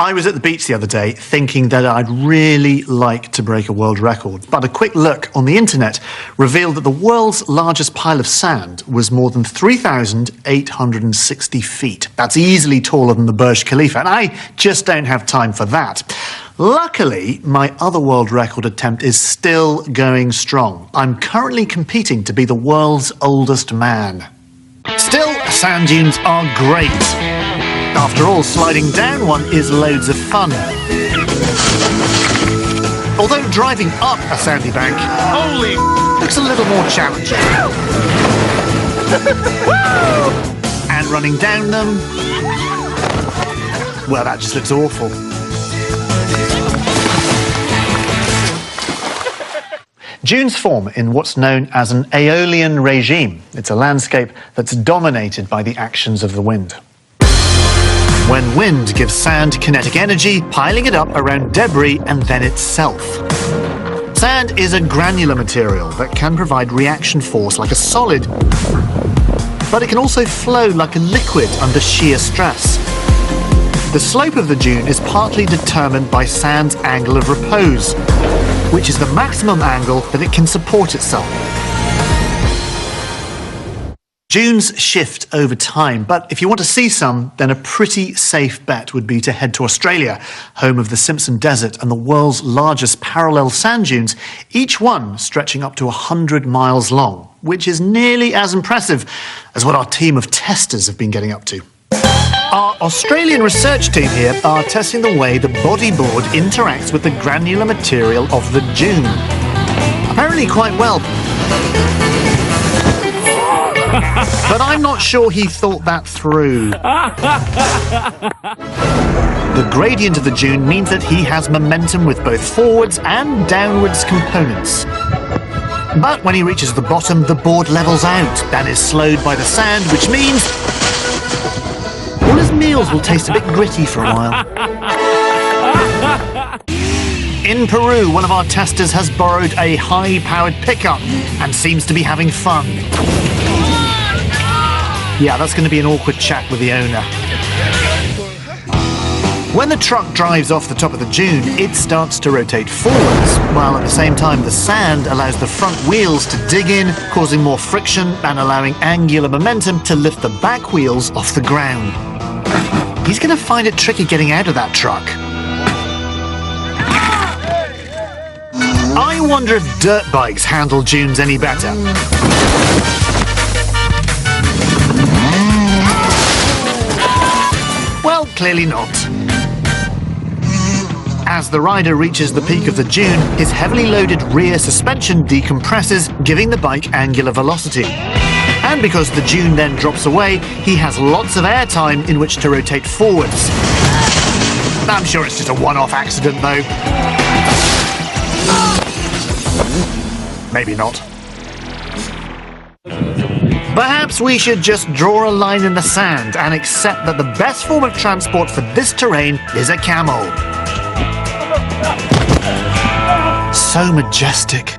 I was at the beach the other day thinking that I'd really like to break a world record, but a quick look on the internet revealed that the world's largest pile of sand was more than 3,860 feet. That's easily taller than the Burj Khalifa, and I just don't have time for that. Luckily, my other world record attempt is still going strong. I'm currently competing to be the world's oldest man. Still, sand dunes are great. After all, sliding down one is loads of fun. Although driving up a sandy bank looks a little more challenging. And running down them, well, that just looks awful. Dunes form in what's known as an aeolian regime. It's a landscape that's dominated by the actions of the wind. When wind gives sand kinetic energy, piling it up around debris and then itself. Sand is a granular material that can provide reaction force like a solid, but it can also flow like a liquid under shear stress. The slope of the dune is partly determined by sand's angle of repose, which is the maximum angle that it can support itself. Dunes shift over time, but if you want to see some, then a pretty safe bet would be to head to Australia, home of the Simpson Desert and the world's largest parallel sand dunes, each one stretching up to 100 miles long, which is nearly as impressive as what our team of testers have been getting up to. Our Australian research team here are testing the way the bodyboard interacts with the granular material of the dune. Apparently quite well. But I'm not sure he thought that through. The gradient of the dune means that he has momentum with both forwards and downwards components. But when he reaches the bottom, the board levels out and is slowed by the sand, which means all his meals will taste a bit gritty for a while. In Peru, one of our testers has borrowed a high-powered pickup and seems to be having fun. Yeah, that's going to be an awkward chat with the owner. When the truck drives off the top of the dune, it starts to rotate forwards, while at the same time the sand allows the front wheels to dig in, causing more friction and allowing angular momentum to lift the back wheels off the ground. He's going to find it tricky getting out of that truck. I wonder if dirt bikes handle dunes any better. Well, clearly not. As the rider reaches the peak of the dune, his heavily loaded rear suspension decompresses, giving the bike angular velocity. And because the dune then drops away, he has lots of airtime in which to rotate forwards. I'm sure it's just a one-off accident, though. Maybe not. Perhaps we should just draw a line in the sand and accept that the best form of transport for this terrain is a camel. So majestic.